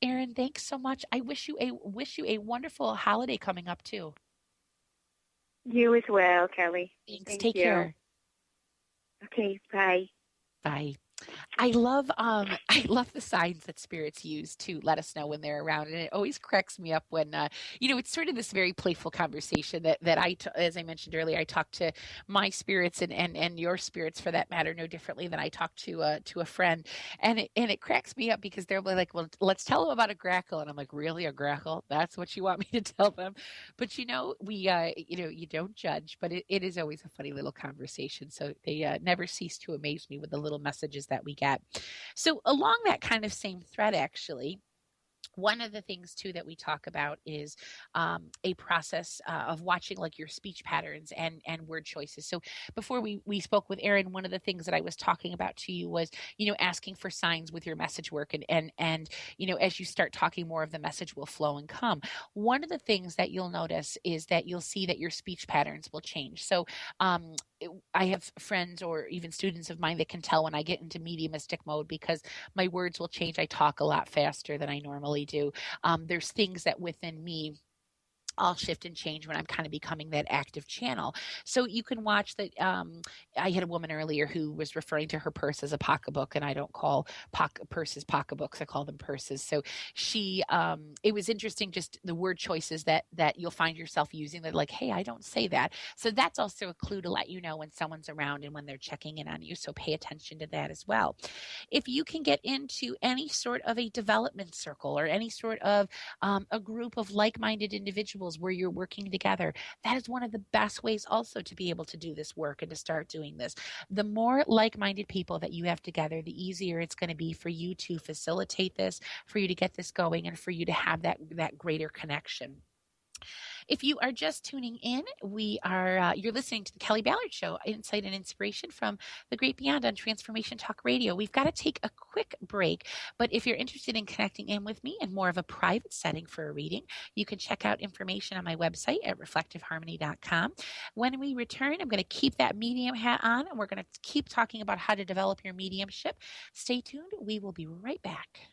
Erin, thanks so much. I wish you a wonderful holiday coming up too. You as well, Kelly. Thanks. Take care. Okay, bye. Bye. I love the signs that spirits use to let us know when they're around, and it always cracks me up when it's sort of this very playful conversation that as I mentioned earlier, I talk to my spirits and your spirits for that matter no differently than I talk to a friend, and it cracks me up because they're like, well, let's tell them about a grackle, and I'm like, really, a grackle? That's what you want me to tell them? But we you don't judge, but it is always a funny little conversation. So they never cease to amaze me with the little messages that we get. So along that kind of same thread, actually, one of the things too that we talk about is a process of watching like your speech patterns and word choices. So before we spoke with Erin, one of the things that I was talking about to you was, asking for signs with your message work, and as you start talking, more of the message will flow and come. One of the things that you'll notice is that you'll see that your speech patterns will change. So I have friends or even students of mine that can tell when I get into mediumistic mode because my words will change. I talk a lot faster than I normally do. There's things that within me I'll shift and change when I'm kind of becoming that active channel. So you can watch that. I had a woman earlier who was referring to her purse as a pocketbook, and I don't call purses pocketbooks. I call them purses. So she, it was interesting, just the word choices that you'll find yourself using. That like, hey, I don't say that. So that's also a clue to let you know when someone's around and when they're checking in on you. So pay attention to that as well. If you can get into any sort of a development circle or any sort of a group of like-minded individuals where you're working together, that is one of the best ways also to be able to do this work and to start doing this. The more like-minded people that you have together, the easier it's going to be for you to facilitate this, for you to get this going, and for you to have that greater connection. If you are just tuning in, you're listening to the Kelly Ballard Show, Insight and Inspiration from the Great Beyond on Transformation Talk Radio. We've got to take a quick break, but if you're interested in connecting in with me in more of a private setting for a reading, you can check out information on my website at reflectiveharmony.com. When we return, I'm going to keep that medium hat on, and we're going to keep talking about how to develop your mediumship. Stay tuned. We will be right back.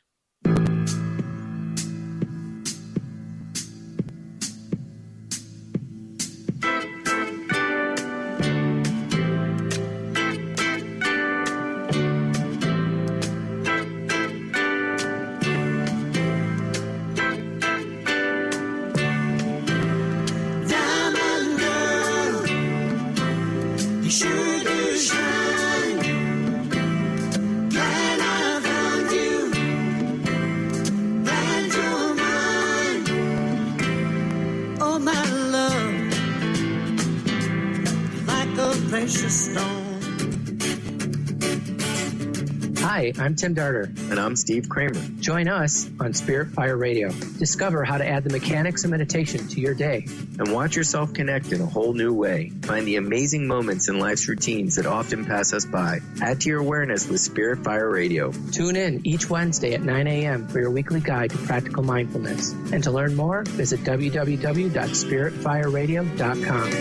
Hi, I'm Tim Darter. And I'm Steve Kramer. Join us on Spirit Fire Radio. Discover how to add the mechanics of meditation to your day. And watch yourself connect in a whole new way. Find the amazing moments in life's routines that often pass us by. Add to your awareness with Spirit Fire Radio. Tune in each Wednesday at 9 a.m. for your weekly guide to practical mindfulness. And to learn more, visit www.spiritfireradio.com.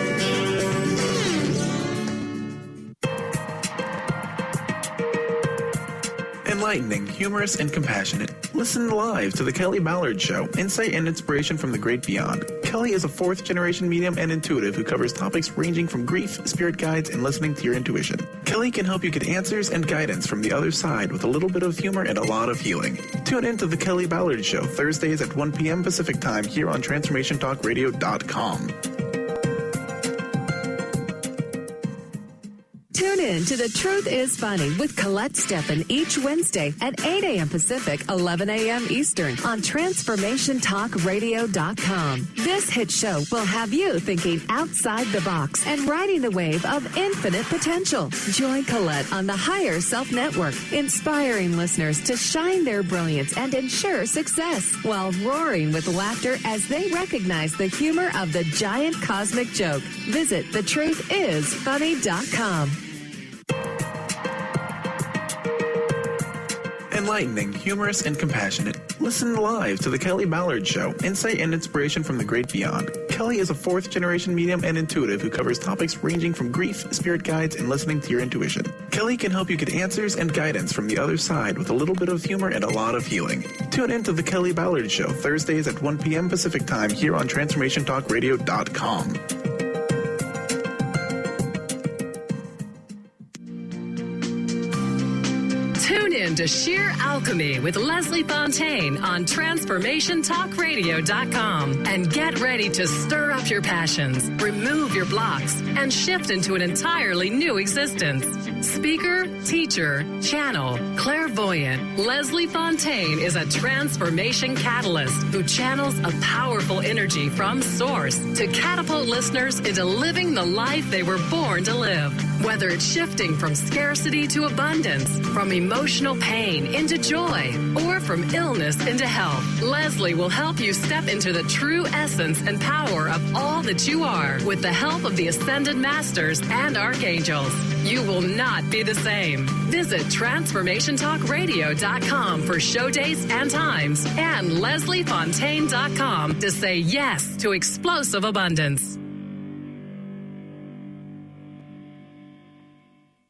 Enlightening, humorous, and compassionate. Listen live to The Kelly Ballard Show, Insight and Inspiration from the Great Beyond. Kelly is a fourth-generation medium and intuitive who covers topics ranging from grief, spirit guides, and listening to your intuition. Kelly can help you get answers and guidance from the other side with a little bit of humor and a lot of healing. Tune in to The Kelly Ballard Show, Thursdays at 1 p.m. Pacific Time here on TransformationTalkRadio.com. in to The Truth is Funny with Colette Steffen each Wednesday at 8 a.m. Pacific, 11 a.m. Eastern on TransformationTalkRadio.com. This hit show will have you thinking outside the box and riding the wave of infinite potential. Join Colette on the Higher Self Network, inspiring listeners to shine their brilliance and ensure success while roaring with laughter as they recognize the humor of the giant cosmic joke. Visit thetruthisfunny.com. Enlightening, humorous, and compassionate. Listen live to The Kelly Ballard Show, insight and inspiration from the great beyond. Kelly is a fourth-generation medium and intuitive who covers topics ranging from grief, spirit guides, and listening to your intuition. Kelly can help you get answers and guidance from the other side with a little bit of humor and a lot of healing. Tune in to The Kelly Ballard Show, Thursdays at 1 p.m. Pacific Time here on TransformationTalkRadio.com. Tune in to Sheer Alchemy with Leslie Fontaine on TransformationTalkRadio.com and get ready to stir up your passions, remove your blocks, and shift into an entirely new existence. Speaker, teacher, channel, clairvoyant, Leslie Fontaine is a transformation catalyst who channels a powerful energy from source to catapult listeners into living the life they were born to live. Whether it's shifting from scarcity to abundance, from emotional pain into joy, or from illness into health, Leslie will help you step into the true essence and power of all that you are with the help of the Ascended Masters and Archangels. You will not be the same. Visit TransformationTalkRadio.com for show dates and times and LeslieFontaine.com to say yes to explosive abundance.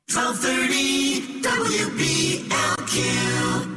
1230 WBLQ.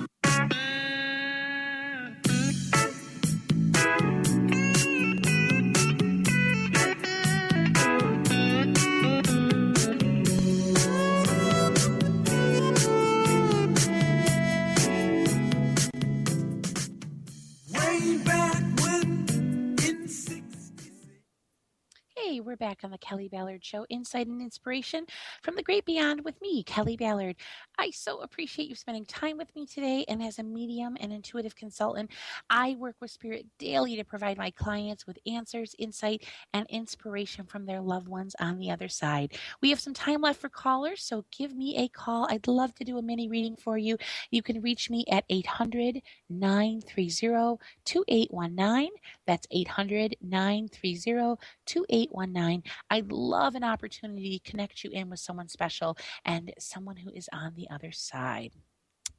Hey, we're back on the Kelly Ballard Show, insight and inspiration from the great beyond with me, Kelly Ballard. I so appreciate you spending time with me today, and as a medium and intuitive consultant, I work with Spirit daily to provide my clients with answers, insight, and inspiration from their loved ones on the other side. We have some time left for callers, so give me a call. I'd love to do a mini reading for you. You can reach me at 800-930-2819. That's 800-930-2819. I'd love an opportunity to connect you in with someone special and someone who is on the other side.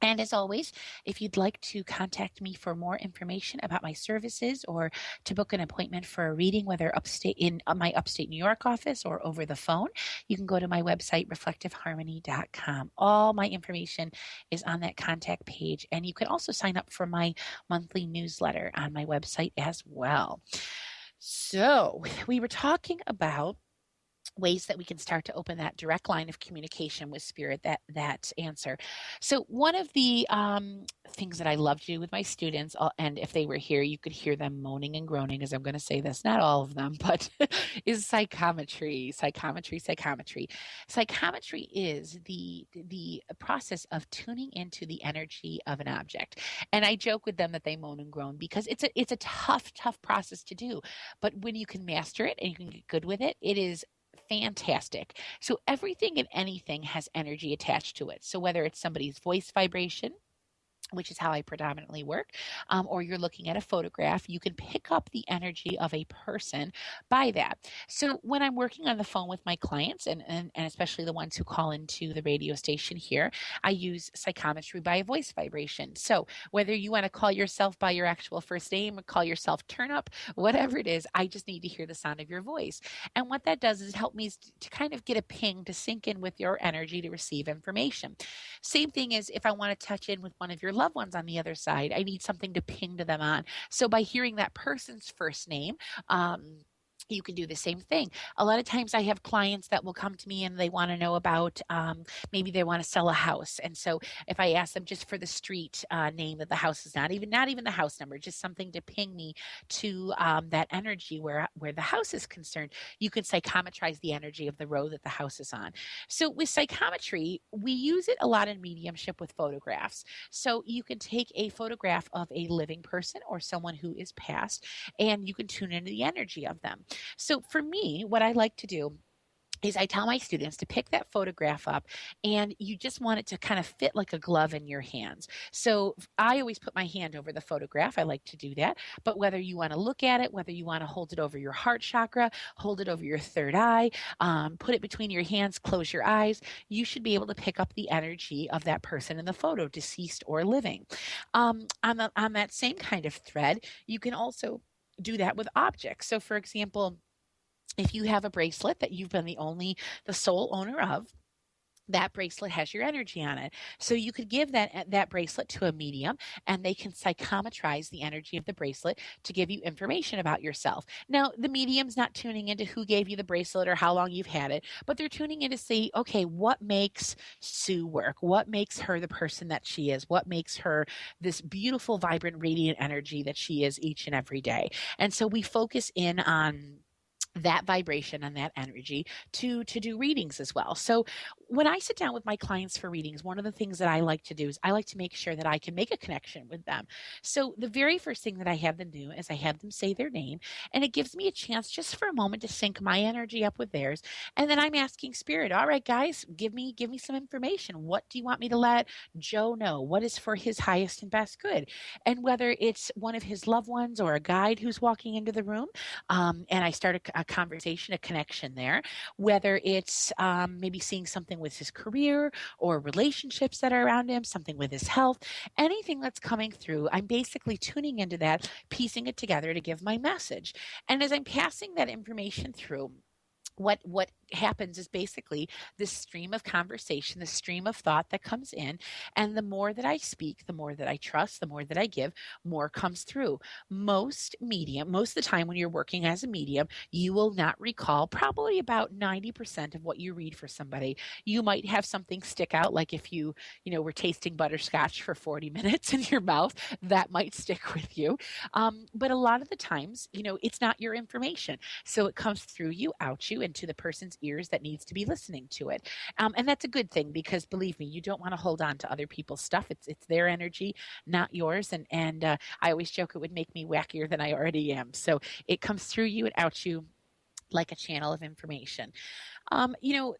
And as always, if you'd like to contact me for more information about my services or to book an appointment for a reading, whether upstate in my upstate New York office or over the phone, you can go to my website, reflectiveharmony.com. All my information is on that contact page. And you can also sign up for my monthly newsletter on my website as well. So we were talking about ways that we can start to open that direct line of communication with Spirit, that answer. So one of the things that I love to do with my students, and if they were here, you could hear them moaning and groaning as I'm going to say this, not all of them, but is psychometry. Psychometry is the process of tuning into the energy of an object. And I joke with them that they moan and groan because it's a tough process to do. But when you can master it and you can get good with it, it is fantastic. So everything and anything has energy attached to it. So whether it's somebody's voice vibration, which is how I predominantly work, or you're looking at a photograph, you can pick up the energy of a person by that. So when I'm working on the phone with my clients, and especially the ones who call into the radio station here, I use psychometry by voice vibration. So whether you want to call yourself by your actual first name or call yourself Turn Up, whatever it is, I just need to hear the sound of your voice. And what that does is help me to kind of get a ping to sync in with your energy to receive information. Same thing as if I want to touch in with one of your loved ones on the other side, I need something to ping to them on. So by hearing that person's first name, you can do the same thing. A lot of times I have clients that will come to me and they want to know about maybe they want to sell a house. And so if I ask them just for the street name that the house is, not even the house number, just something to ping me to that energy where the house is concerned, you can psychometrize the energy of the road that the house is on. So with psychometry, we use it a lot in mediumship with photographs. So you can take a photograph of a living person or someone who is passed, and you can tune into the energy of them. So for me, what I like to do is I tell my students to pick that photograph up, and you just want it to kind of fit like a glove in your hands. So I always put my hand over the photograph. I like to do that. But whether you want to look at it, whether you want to hold it over your heart chakra, hold it over your third eye, put it between your hands, close your eyes, you should be able to pick up the energy of that person in the photo, deceased or living. On that same kind of thread, you can also do that with objects. So for example, if you have a bracelet that you've been the sole owner of, that bracelet has your energy on it. So you could give that bracelet to a medium, and they can psychometrize the energy of the bracelet to give you information about yourself. Now, the medium's not tuning into who gave you the bracelet or how long you've had it, but they're tuning in to see, okay, what makes Sue work? What makes her the person that she is? What makes her this beautiful, vibrant, radiant energy that she is each and every day? And so we focus in on that vibration and that energy to do readings as well. So when I sit down with my clients for readings, one of the things that I like to do is I like to make sure that I can make a connection with them. So the very first thing that I have them do is I have them say their name, and it gives me a chance just for a moment to sync my energy up with theirs. And then I'm asking Spirit, all right, guys, give me some information. What do you want me to let Joe know? What is for his highest and best good? And whether it's one of his loved ones or a guide who's walking into the room, and I start a conversation, a connection there, whether it's maybe seeing something with his career or relationships that are around him, something with his health, anything that's coming through, I'm basically tuning into that, piecing it together to give my message. And as I'm passing that information through, what happens is basically this stream of conversation, the stream of thought that comes in. And the more that I speak, the more that I trust, the more that I give, more comes through. Most of the time when you're working as a medium, you will not recall probably about 90% of what you read for somebody. You might have something stick out, like if you were tasting butterscotch for 40 minutes in your mouth, that might stick with you. But a lot of the times, it's not your information. So it comes through you, out you, into the person's ears that needs to be listening to it. And that's a good thing, because believe me, you don't want to hold on to other people's stuff. It's their energy, not yours. And I always joke it would make me wackier than I already am. So it comes through you and out you like a channel of information.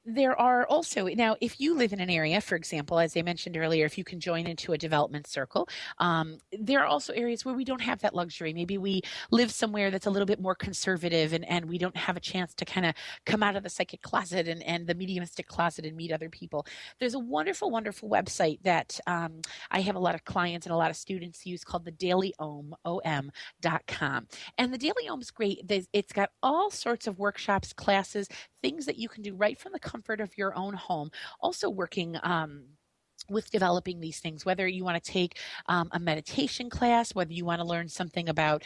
There are also, now, if you live in an area, for example, as I mentioned earlier, if you can join into a development circle, there are also areas where we don't have that luxury. Maybe we live somewhere that's a little bit more conservative, and we don't have a chance to kind of come out of the psychic closet and the mediumistic closet and meet other people. There's a wonderful, wonderful website that I have a lot of clients and a lot of students use called the Daily Om, om.com. And the Daily Om's great. It's got all sorts of workshops, classes, things that you can do right from the comfort of your own home. Also working with developing these things, whether you want to take a meditation class, whether you want to learn something about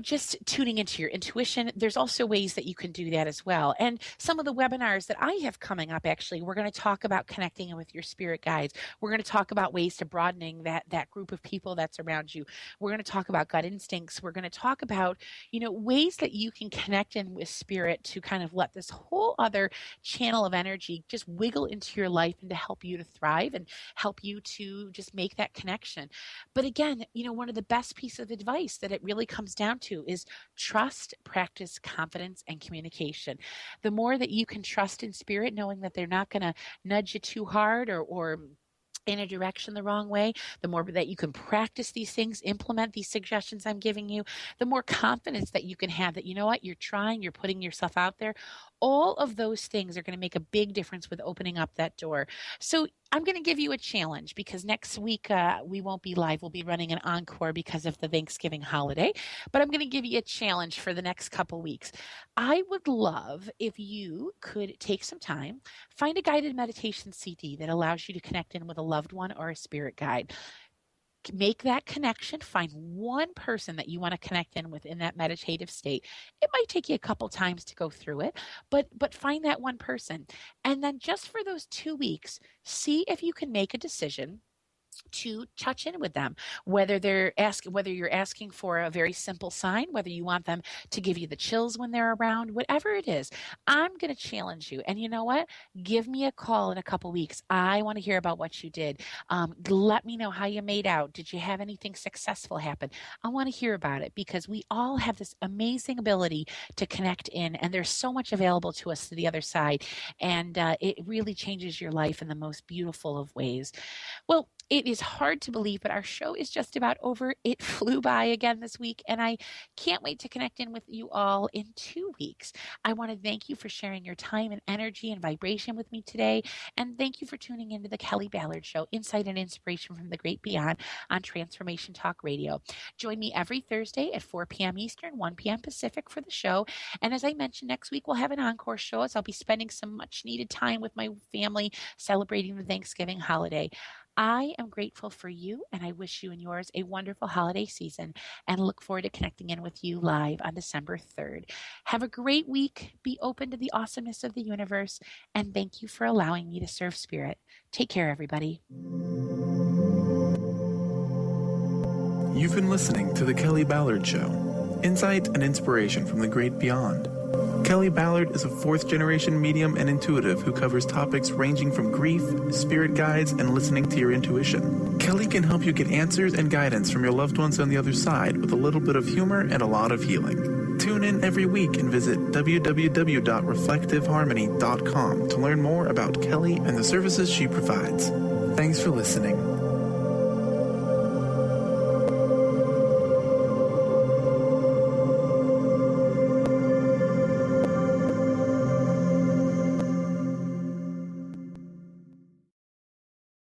just tuning into your intuition. There's also ways that you can do that as well. And some of the webinars that I have coming up, actually, we're going to talk about connecting with your spirit guides. We're going to talk about ways to broadening that group of people that's around you. We're going to talk about gut instincts. We're going to talk about, ways that you can connect in with spirit to kind of let this whole other channel of energy just wiggle into your life and to help you to thrive and help you to just make that connection. But again, one of the best pieces of advice that it really comes down to is trust, practice, confidence, and communication. The more that you can trust in spirit, knowing that they're not going to nudge you too hard or in a direction the wrong way, the more that you can practice these things, implement these suggestions I'm giving you, the more confidence that you can have that, you're trying, you're putting yourself out there. All of those things are going to make a big difference with opening up that door. So I'm going to give you a challenge, because next week we won't be live. We'll be running an encore because of the Thanksgiving holiday. But I'm going to give you a challenge for the next couple weeks. I would love if you could take some time, find a guided meditation CD that allows you to connect in with a loved one or a spirit guide. make that connection. Find one person that you want to connect in with in that meditative state. It might take you a couple times to go through it, but find that one person. And then just for those 2 weeks, see if you can make a decision to touch in with them, whether you're asking for a very simple sign, whether you want them to give you the chills when they're around, whatever it is. I'm going to challenge you. And you know what? Give me a call in a couple weeks. I want to hear about what you did. Let me know how you made out. Did you have anything successful happen? I want to hear about it, because we all have this amazing ability to connect in, and there's so much available to us to the other side. And it really changes your life in the most beautiful of ways. Well, it is hard to believe, but our show is just about over. It flew by again this week, and I can't wait to connect in with you all in 2 weeks. I want to thank you for sharing your time and energy and vibration with me today, and thank you for tuning into the Kelly Ballard Show, insight and inspiration from the great beyond on Transformation Talk Radio. Join me every Thursday at 4 p.m. Eastern, 1 p.m. Pacific for the show, and as I mentioned, next week we'll have an encore show as I'll be spending some much-needed time with my family celebrating the Thanksgiving holiday. I am grateful for you, and I wish you and yours a wonderful holiday season, and look forward to connecting in with you live on December 3rd. Have a great week. Be open to the awesomeness of the universe, and thank you for allowing me to serve spirit. Take care, everybody. You've been listening to The Kelly Ballard Show, insight and inspiration from the great beyond. Kelly Ballard is a fourth-generation medium and intuitive who covers topics ranging from grief, spirit guides, and listening to your intuition. Kelly can help you get answers and guidance from your loved ones on the other side with a little bit of humor and a lot of healing. Tune in every week and visit www.reflectiveharmony.com to learn more about Kelly and the services she provides. Thanks for listening.